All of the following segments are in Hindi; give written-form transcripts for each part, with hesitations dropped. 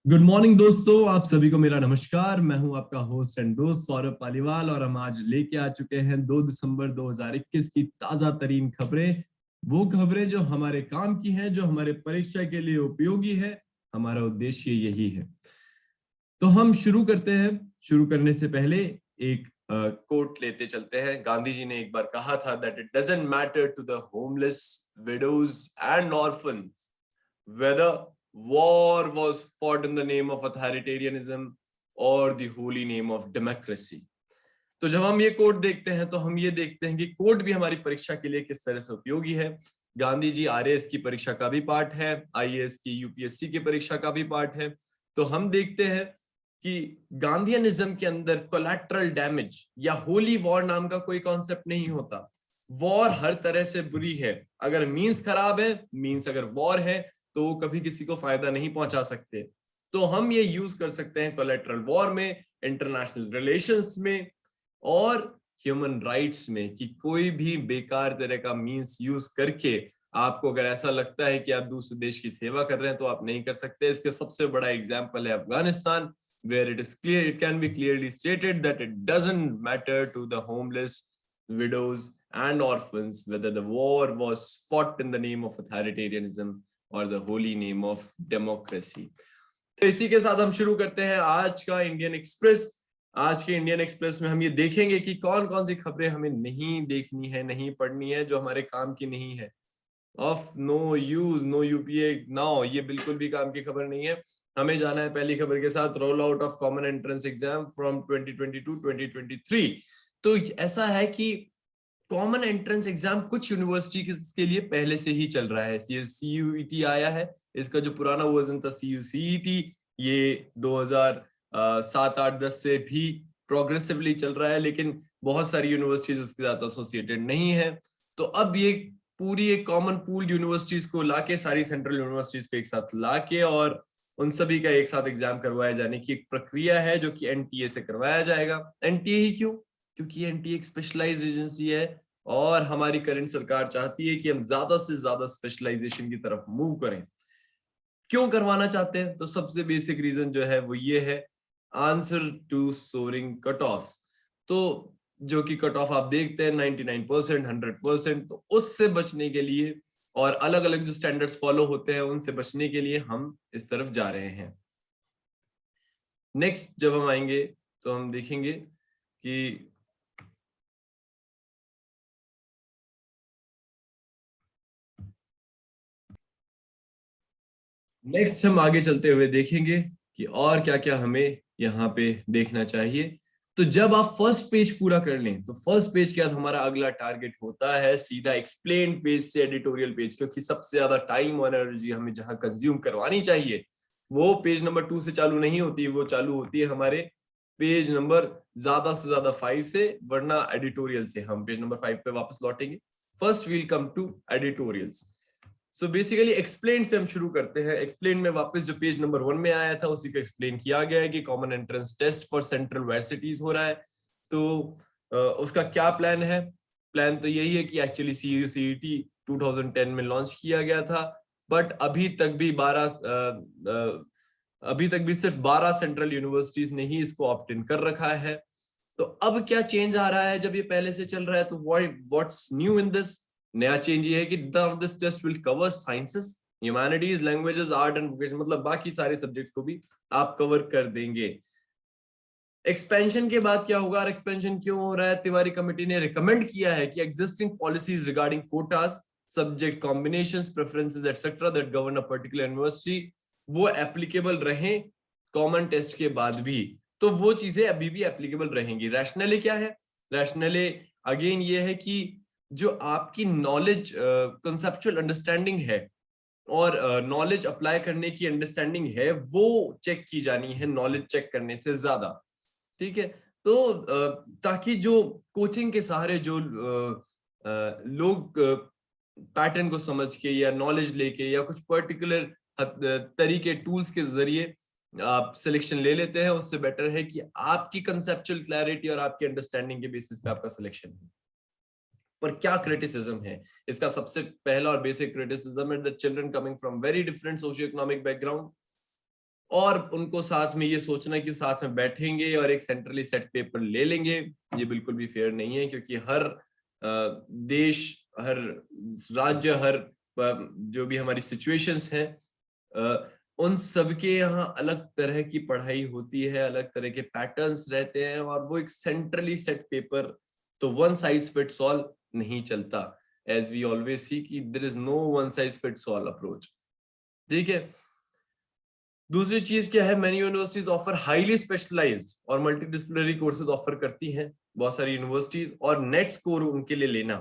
गुड मॉर्निंग दोस्तों, आप सभी को मेरा नमस्कार। मैं हूं आपका होस्ट एंड दोस्त सौरभ पालीवाल और हम आज लेके आ चुके हैं 2 दिसंबर 2021 की ताजा तरीन खबरें। वो खबरें जो हमारे काम की हैं, जो हमारे परीक्षा के लिए उपयोगी है। हमारा उद्देश्य यही है। तो हम शुरू करते हैं। शुरू करने से पहले एक कोट लेते चलते हैं। गांधी जी ने एक बार कहा था that it doesn't matter to the homeless, widows and orphans whether war was fought in the name of authoritarianism or the holy name of democracy। तो जब हम ये कोड देखते हैं तो हम ये देखते हैं कि कोड भी हमारी परीक्षा के लिए किस तरह से उपयोगी है। गांधी जी आरएएस की परीक्षा का भी पार्ट है, आईएएस की, यूपीएससी की परीक्षा का भी पार्ट है। तो हम देखते हैं कि गांधीनिज्म के अंदर कोलैटरल डैमेज या होली वॉर नाम का कोई कॉन्सेप्ट नहीं होता। वॉर हर तरह से बुरी है। अगर मीन्स खराब है, मीन्स अगर वॉर है तो वो कभी किसी को फायदा नहीं पहुंचा सकते। तो हम ये यूज कर सकते हैं कोलैटरल वॉर में, इंटरनेशनल रिलेशंस में और ह्यूमन राइट्स में, कि कोई भी बेकार तरह का मीन्स यूज करके आपको अगर ऐसा लगता है कि आप दूसरे देश की सेवा कर रहे हैं तो आप नहीं कर सकते। इसके सबसे बड़ा एग्जाम्पल है Afghanistan, where it can be clearly stated that it doesn't matter to the homeless, widows and orphans whether the war was fought in the name of authoritarianism or the holy name of democracy। तो इसी के साथ हम शुरू करते हैं आज का इंडियन एक्सप्रेस। आज के इंडियन एक्सप्रेस में हम ये देखेंगे कि कौन कौन सी खबरें हमें नहीं देखनी है, नहीं पढ़नी है, जो हमारे काम की नहीं है। Of no use, no UPA now, ये बिल्कुल भी काम की खबर नहीं है। हमें जाना है पहली खबर के साथ, roll out of common entrance exam from 2022-2023। तो ऐसा है कि कॉमन एंट्रेंस एग्जाम कुछ यूनिवर्सिटी के लिए पहले से ही चल रहा है। सीयूईटी आया है, इसका जो पुराना वर्जन था सीयूसीईटी, ये 2007-8-10 से भी प्रोग्रेसिवली चल रहा है, लेकिन बहुत सारी यूनिवर्सिटीज इसके साथ एसोसिएटेड नहीं है। तो अब ये पूरी एक कॉमन पूल यूनिवर्सिटीज को लाके, सारी सेंट्रल यूनिवर्सिटीज को एक साथ लाके और उन सभी का एक साथ एग्जाम करवाया जाने की एक प्रक्रिया है, जो कि एनटीए से करवाया जाएगा। एनटीए ही क्यों? क्योंकि एनटीए एक स्पेशलाइज्ड एजेंसी है और हमारी करंट सरकार चाहती है कि हम ज्यादा से ज्यादा स्पेशलाइजेशन की तरफ मूव करें। क्यों करवाना चाहते हैं? तो सबसे बेसिक रीजन जो है वो ये है, answer to soaring cut off. तो जो कि कट ऑफ आप देखते हैं 99%, 100%, तो उससे बचने के लिए और अलग अलग जो स्टैंडर्ड्स फॉलो होते हैं उनसे बचने के लिए हम इस तरफ जा रहे हैं। नेक्स्ट जब हम आएंगे तो हम देखेंगे कि नेक्स्ट हम आगे चलते हुए देखेंगे कि और क्या क्या हमें यहाँ पे देखना चाहिए। तो जब आप फर्स्ट पेज पूरा कर लें तो फर्स्ट पेज के बाद हमारा अगला टारगेट होता है सीधा एक्सप्लेन पेज से एडिटोरियल पेज, क्योंकि सबसे ज्यादा टाइम और एनर्जी हमें जहां कंज्यूम करवानी चाहिए वो पेज नंबर 2 से चालू नहीं होती, वो चालू होती है हमारे पेज नंबर ज्यादा से ज्यादा 5 से, वरना एडिटोरियल से। हम पेज नंबर 5 पे वापस लौटेंगे। First we'll come to editorials. So basically explain से हम शुरू करते हैं। एक्सप्लेन में वापस जो पेज नंबर 1 में आया था उसी को एक्सप्लेन किया गया है कि common entrance test for central universities हो रहा है। तो उसका क्या प्लान है? प्लान तो यही है कि एक्चुअली सीयूसीईटी 2010 में लॉन्च किया गया था, बट अभी तक भी सिर्फ 12 सेंट्रल यूनिवर्सिटीज ने ही इसको ऑप्ट इन कर रखा है। तो अब क्या चेंज आ रहा है जब ये पहले से चल रहा है? तो व्हाट्स न्यू इन दिस? नया चेंज ये है कि this test will cover sciences, humanities, languages, art and vocation, मतलब बाकी सारे सब्जेक्ट्स को भी आप कवर कर देंगे। एक्सपेंशन के बाद क्या होगा और एक्सपेंशन क्यों हो रहा है? तिवारी कमेटी ने रिकमेंड किया है कि existing policies regarding quotas, subject combinations, preferences etcetera that govern a particular university, वो एप्लीकेबल रहें कॉमन टेस्ट के बाद भी। तो वो चीजें अभी भी एप्लीकेबल रहेंगी। रैशनली क्या है? रैशनली अगेन ये है कि जो आपकी नॉलेज, कंसेप्चुअल अंडरस्टैंडिंग है और नॉलेज अप्लाई करने की अंडरस्टैंडिंग है, वो चेक की जानी है नॉलेज चेक करने से ज्यादा। ठीक है? तो ताकि जो कोचिंग के सहारे जो लोग पैटर्न को समझ के या नॉलेज लेके या कुछ पर्टिकुलर तरीके, टूल्स के जरिए आप सिलेक्शन ले लेते हैं, उससे बेटर है कि आपकी कंसेप्चुअल क्लैरिटी और आपकी अंडरस्टैंडिंग के बेसिस पे आपका सिलेक्शन है। पर क्या क्रिटिसिज्म है इसका? सबसे पहला और बेसिक क्रिटिसिज्म है the children coming from very different socio economic background और उनको साथ में ये सोचना कि साथ में बैठेंगे और एक सेंट्रली सेट पेपर ले लेंगे, ये बिल्कुल भी फेयर नहीं है, क्योंकि हर देश, हर राज्य, हर जो भी हमारी सिचुएशंस हैं, उन सबके यहाँ अलग तरह की पढ़ाई होती है, अलग तरह के पैटर्न्स रहते हैं, और वो एक सेंट्रली सेट पेपर तो वन साइज फिट्स ऑल नहीं चलता। एज वी ऑलवेज सी कि there is no one size fits all approach. ठीक है। दूसरी चीज क्या है, many universities offer highly specialised और मल्टीडिसिप्लिनरी कोर्सेज ऑफर करती हैं बहुत सारी यूनिवर्सिटीज, और नेट स्कोर उनके लिए लेना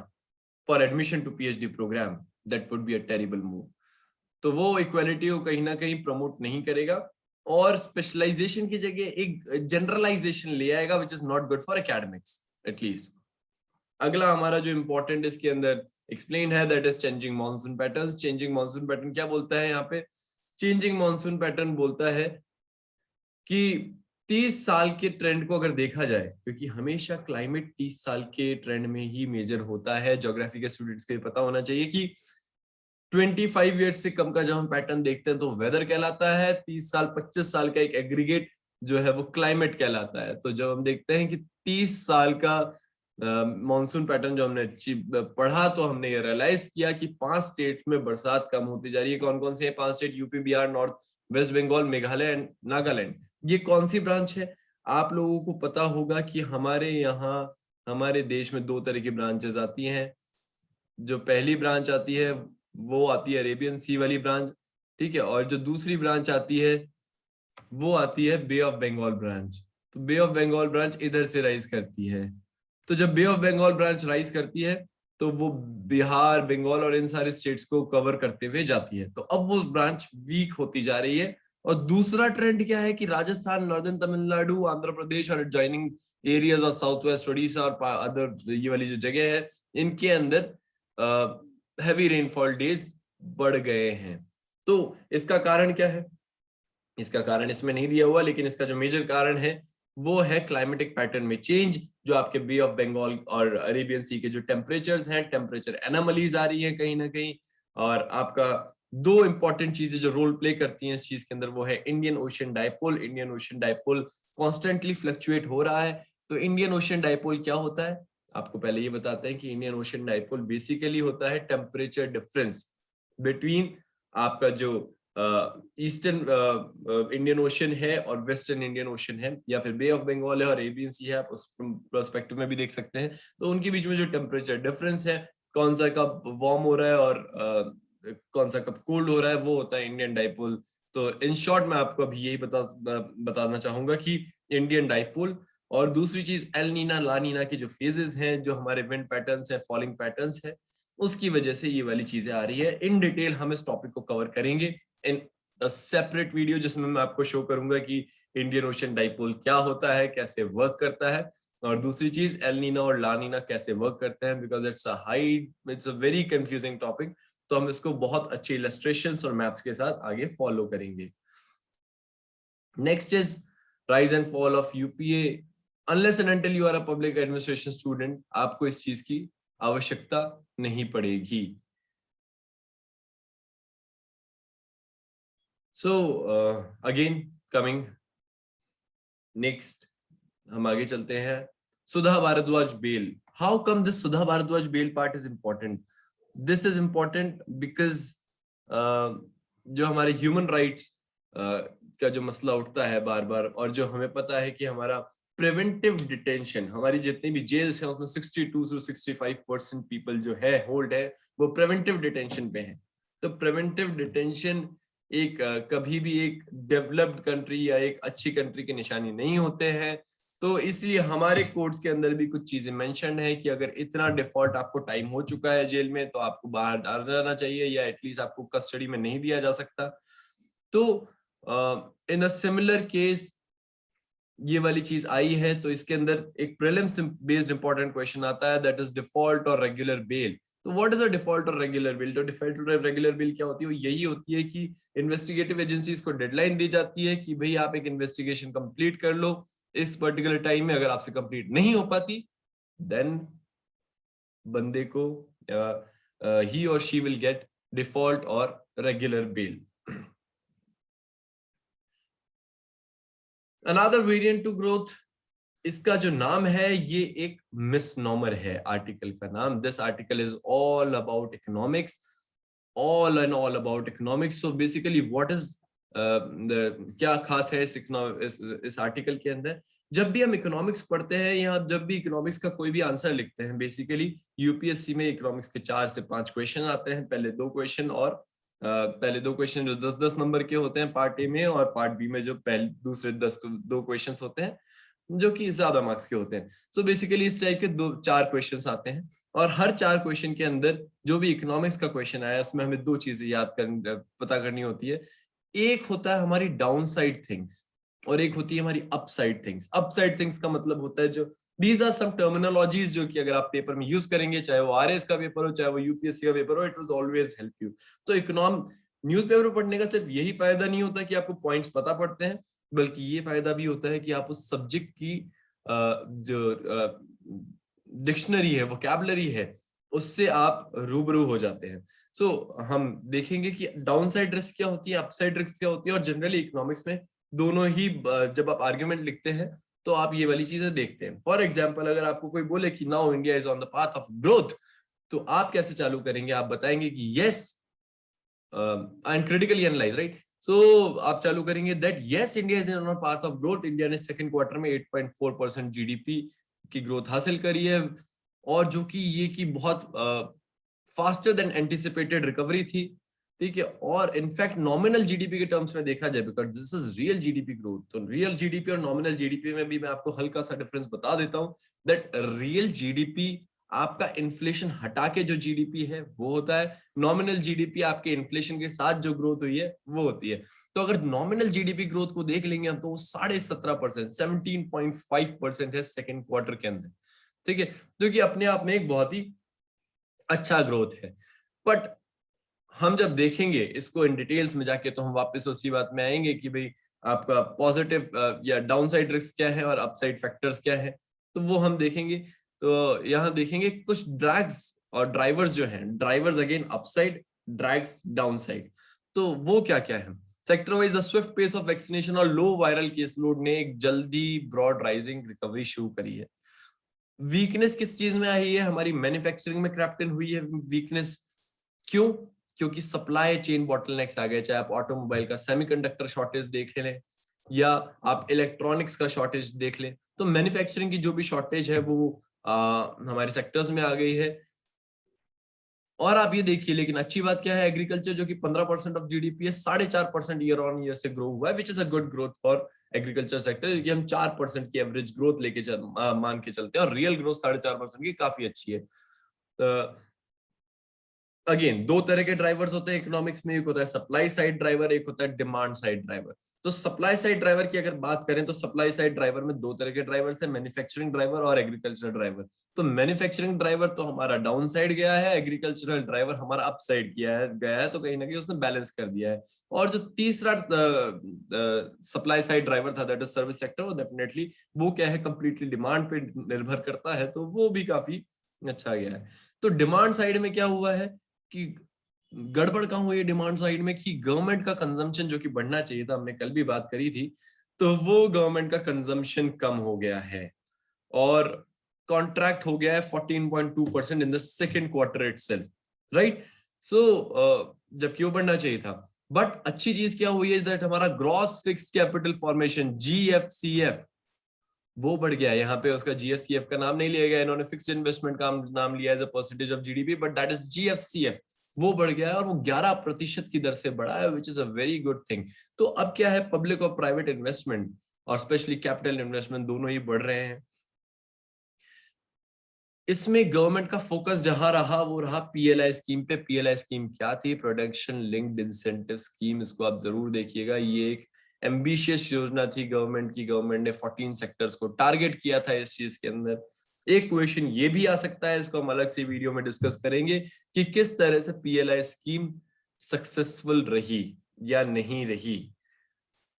for admission to PhD programme, that would be a terrible move. तो वो इक्वालिटी को कहीं ना कहीं प्रमोट नहीं करेगा, और स्पेशलाइजेशन की जगह एक जनरलाइजेशन ले आएगा, which is not good for academics at least. अगला हमारा जो इंपॉर्टेंट इसके अंदर एक्सप्लेन है, that is changing monsoon patterns. Changing monsoon pattern क्या बोलता है यहाँ पे? चेंजिंग मॉनसून पैटर्न बोलता है कि 30 साल के ट्रेंड को अगर देखा जाए, क्योंकि हमेशा क्लाइमेट 30 साल के ट्रेंड में ही मेजर होता है, ज्योग्राफी के स्टूडेंट्स को पता होना चाहिए कि 25 ईयर्स से कम का जब हम पैटर्न देखते हैं तो वेदर कहलाता है, 30 साल 25 साल का एक एग्रीगेट जो है वो क्लाइमेट कहलाता है। तो जब हम देखते हैं कि 30 साल का मॉनसून पैटर्न जो हमने पढ़ा, तो हमने ये रियलाइज किया कि 5 स्टेट्स में बरसात कम होती जा रही है। कौन कौन से हैं 5 state? UP, Bihar, north West Bengal, Meghalaya and Nagaland. ये कौन सी ब्रांच है? आप लोगों को पता होगा कि हमारे यहाँ, हमारे देश में 2 तरह की ब्रांचेस आती हैं। जो पहली ब्रांच आती है वो आती है अरेबियन सी वाली ब्रांच, ठीक है, और जो दूसरी ब्रांच आती है वो आती है बे ऑफ बंगाल ब्रांच। तो बे ऑफ बंगाल ब्रांच इधर से राइज करती है। तो जब बे ऑफ बंगाल ब्रांच राइज करती है तो वो बिहार, बंगाल और इन सारे स्टेट्स को कवर करते हुए जाती है। तो अब वो ब्रांच वीक होती जा रही है। और दूसरा ट्रेंड क्या है कि राजस्थान, नॉर्दर्न तमिलनाडु, आंध्र प्रदेश और adjoining areas of south west Odisha और अदर ये वाली जो जगह है, इनके अंदर हैवी रेनफॉल डेज बढ़ गए हैं। तो इसका कारण क्या है? इसका कारण इसमें नहीं दिया हुआ, लेकिन इसका जो मेजर कारण है वो है क्लाइमेटिक पैटर्न में चेंज, जो आपके बे ऑफ बंगाल और अरेबियन सी के जो टेम्परेचर्स हैं, टेम्परेचर एनोमलीज आ रही हैं कहीं ना कहीं। और आपका 2 इंपॉर्टेंट चीजें जो रोल प्ले करती हैं इस चीज के अंदर, वो है Indian ocean dipole. Indian ocean dipole constantly fluctuate हो रहा है। तो इंडियन ओशियन डाइपोल क्या होता है? आपको पहले ये बताते हैं कि इंडियन ओशियन डाइपोल बेसिकली होता है टेम्परेचर डिफरेंस बिटवीन आपका जो ईस्टर्न इंडियन ओशन है और वेस्टर्न इंडियन ओशन है, या फिर बे ऑफ बंगाल है और एबियन सी है, आप उस पर्सपेक्टिव में भी देख सकते हैं। तो उनके बीच में जो टेम्परेचर डिफरेंस है, कौन सा कब वार्म हो रहा है और कौन सा कब कोल्ड हो रहा है, वो होता है इंडियन डाइपोल। तो इन शॉर्ट मैं आपको अभी यही बताना चाहूंगा कि इंडियन डाइपोल, और दूसरी चीज एल नीना ला नीना की जो फेजेस हैं, जो हमारे विंड पैटर्न्स है, फॉलिंग पैटर्न्स है, उसकी वजह से ये वाली चीजें आ रही है। इन डिटेल हम इस टॉपिक को कवर करेंगे इन सेपरेट वीडियो, जिसमें मैं आपको शो करूंगा कि इंडियन ओशन डाइपोल क्या होता है, कैसे वर्क करता है, और दूसरी चीज एल नीना और ला नीना कैसे वर्क करते हैं, because it's a very confusing topic. तो हम इसको बहुत अच्छे इलस्ट्रेशंस और मैप्स के साथ आगे फॉलो करेंगे। Next is rise and fall of UPA. Unless and until you are a public administration student, आपको इस चीज की आवश्यकता नहीं पड़ेगी। So again coming next, हम आगे चलते हैं। Sudha Bharadwaj bail. How come this Sudha Bharadwaj bail part is important? This is important because जो हमारे ह्यूमन राइट्स का जो मसला उठता है बार बार, और जो हमें पता है कि हमारा प्रिवेंटिव डिटेंशन, हमारी जितनी भी जेल्स हैं उसमें 62 से 65% पीपल जो है होल्ड है वो प्रिवेंटिव डिटेंशन पे है। तो प्रिवेंटिव डिटेंशन एक कभी भी एक डेवलप्ड कंट्री या एक अच्छी कंट्री की निशानी नहीं होते हैं। तो इसलिए हमारे कोड्स के अंदर भी कुछ चीजें मेंशन है कि अगर इतना डिफॉल्ट आपको टाइम हो चुका है जेल में, तो आपको बाहर आ जाना चाहिए, या एटलीस्ट आपको कस्टडी में नहीं दिया जा सकता। तो इन अ सिमिलर केस ये वाली चीज आई है। तो इसके अंदर एक प्रीलिम्स बेस्ड इंपॉर्टेंट क्वेश्चन आता है, दैट इज डिफॉल्ट और रेगुलर बेल। तो व्हाट इज अ डिफॉल्ट और रेगुलर बिल? तो डिफॉल्ट और रेगुलर बिल क्या होती है? वो यही होती है कि इन्वेस्टिगेटिव एजेंसीज को डेडलाइन दी जाती है कि भाई आप एक इन्वेस्टिगेशन कंप्लीट कर लो इस पर्टिकुलर टाइम में। अगर आपसे कंप्लीट नहीं हो पाती, देन बंदे को ही और शी विल गेट डिफॉल्ट और regular bail. Another variant to growth, इसका जो नाम है ये एक मिसनॉमर है आर्टिकल का नाम. This article is all about economics, all and all about economics. So basically what is क्या खास है इस आर्टिकल के अंदर. जब भी हम इकोनॉमिक्स पढ़ते हैं या जब भी इकोनॉमिक्स का कोई भी आंसर लिखते हैं, बेसिकली यूपीएससी में इकोनॉमिक्स के 4 से 5 क्वेश्चन आते हैं. पहले दो क्वेश्चन जो 10-10 नंबर के होते हैं पार्ट ए में, और पार्ट बी में जो पहले दूसरे 2 क्वेश्चन होते हैं जो कि ज्यादा मार्क्स के होते हैं. सो बेसिकली इस टाइप के 2-4 क्वेश्चंस आते हैं, और हर 4 क्वेश्चन के अंदर जो भी इकोनॉमिक्स का क्वेश्चन आया उसमें हमें 2 चीजें पता करनी होती है. एक होता है हमारी डाउन साइड थिंग्स, और एक होती है हमारी अपसाइड थिंग्स. अपसाइड थिंग्स का मतलब होता है जो दीज आर सम टर्मिनोलॉजीज जो कि अगर आप पेपर में यूज करेंगे, चाहे वो आरएस का पेपर हो चाहे वो यूपीएससी का पेपर हो, it will always help you. तो न्यूज़पेपर पढ़ने का सिर्फ यही फायदा नहीं होता कि आपको पॉइंट्स पता पड़ते हैं, बल्कि ये फायदा भी होता है कि आप उस सब्जेक्ट की जो डिक्शनरी है, वोकैबुलरी है, उससे आप रूबरू हो जाते हैं. सो हम देखेंगे कि डाउन साइड रिस्क क्या होती है, अपसाइड रिस्क क्या होती है, और जनरली इकोनॉमिक्स में दोनों ही जब आप आर्ग्यूमेंट लिखते हैं तो आप ये वाली चीजें देखते हैं. फॉर एग्जाम्पल, अगर आपको कोई बोले कि now India is on the path of growth, तो आप कैसे चालू करेंगे? आप बताएंगे कि yes and critically analyse, right. So आप चालू करेंगे that yes India is on path of growth. India ने सेकंड क्वार्टर में 8.4% जीडीपी की ग्रोथ हासिल करी है, और जो कि ये की बहुत फास्टर देन एंटिसिपेटेड रिकवरी थी. ठीक है, और इनफैक्ट नॉमिनल जीडीपी के टर्म्स में देखा जाए, because this is real GDP growth, तो रियल जीडीपी और नॉमिनल जीडीपी में भी मैं आपको हल्का सा डिफरेंस बता देता हूं. दैट रियल जीडीपी आपका इन्फ्लेशन हटा के जो जीडीपी है वो होता है, नॉमिनल जीडीपी आपके इन्फ्लेशन के साथ जो ग्रोथ हुई है वो होती है. तो अगर नॉमिनल जीडीपी ग्रोथ को देख लेंगे हम, तो वो 17.5%, 17.5% है सेकेंड क्वार्टर के अंदर. ठीक है, जो कि अपने आप में एक बहुत ही अच्छा ग्रोथ है. बट हम जब देखेंगे इसको इन डिटेल्स में जाके, तो हम वापस उसी बात में आएंगे कि भाई आपका पॉजिटिव या डाउन साइड रिस्क क्या है और अपसाइड फैक्टर्स क्या है. तो वो हम देखेंगे. तो यहाँ देखेंगे कुछ ड्रैग्स और ड्राइवर्स जो हैं, drivers again upside, drags down side. तो वो क्या क्या है? Sector wise the swift pace of vaccination और लो वायरल केस लोड ने एक जल्दी ब्रॉड राइजिंग रिकवरी शुरू करी है. वीकनेस किस चीज में आई है? हमारी मैन्युफैक्चरिंग में क्रैप्टन हुई है वीकनेस. क्यों? क्योंकि सप्लाई चेन बॉटलनेक्स आ गए. चाहे आप ऑटोमोबाइल का सेमीकंडक्टर शॉर्टेज देख लें या आप इलेक्ट्रॉनिक्स का शॉर्टेज देख लें, तो मैन्युफैक्चरिंग की जो भी शॉर्टेज है वो हमारे सेक्टर्स में आ गई है. और आप ये देखिए, लेकिन अच्छी बात क्या है, एग्रीकल्चर जो कि 15% ऑफ जीडीपी है, 4.5% ईयर ऑन ईयर से ग्रो हुआ है, विच is a good growth for agriculture sector. ये हम 4% की एवरेज ग्रोथ लेके मान के चलते हैं, और रियल ग्रोथ 4.5% की काफी अच्छी है. अगेन दो तरह के ड्राइवर्स होते हैं इकोनॉमिक्स में, एक होता है सप्लाई साइड ड्राइवर, एक होता है डिमांड साइड ड्राइवर. तो सप्लाई साइड ड्राइवर की अगर बात करें, तो सप्लाई साइड ड्राइवर में 2 तरह के ड्राइवर्स हैं, मैन्युफैक्चरिंग ड्राइवर और एग्रीकल्चर ड्राइवर. तो मैन्युफैक्चरिंग ड्राइवर तो हमारा डाउन साइड गया है, एग्रीकल्चरल ड्राइवर हमारा अप साइड गया है, तो कहीं ना कहीं उसने बैलेंस कर दिया है. और जो तीसरा सप्लाई साइड ड्राइवर था, दैट इज सर्विस सेक्टर, वो डेफिनेटली वो क्या है, कंप्लीटली डिमांड पे निर्भर करता है, तो वो भी काफी अच्छा गया है. तो डिमांड साइड में क्या हुआ है कि गड़बड़ कहां हुई है डिमांड साइड में, कि गवर्नमेंट का कंजम्पशन जो कि बढ़ना चाहिए था, हमने कल भी बात करी थी, तो वो गवर्नमेंट का कंजम्पशन कम हो गया है, और कॉन्ट्रैक्ट हो गया है 14.2% in the second quarter itself, right. So जबकि वो बढ़ना चाहिए था. बट अच्छी चीज क्या हुई है, दैट हमारा gross fixed capital formation GFCF वो बढ़ गया. यहाँ पे उसका जीएफसीएफ का नाम नहीं लिया गया, इन्होंने फिक्स्ड इन्वेस्टमेंट का नाम लिया as a percentage of GDP, but that is GFCF. वो बढ़ गया है, और वो 11% की दर से बढ़ा है, विच is a very good thing. तो अब क्या है, पब्लिक और प्राइवेट इन्वेस्टमेंट और स्पेशली कैपिटल इन्वेस्टमेंट दोनों ही बढ़ रहे हैं. इसमें गवर्नमेंट का फोकस जहां रहा वो रहा पीएलआई स्कीम पे. पीएलआई स्कीम क्या थी? Production linked incentive scheme. इसको आप जरूर देखिएगा, ये एक एम्बिशियस योजना थी गवर्नमेंट की. गवर्नमेंट ने 14 सेक्टर्स को टारगेट किया था इस चीज के अंदर. एक क्वेश्चन ये भी आ सकता है, इसको हम अलग से वीडियो में डिस्कस करेंगे कि किस तरह से पीएलआई स्कीम सक्सेसफुल रही या नहीं रही.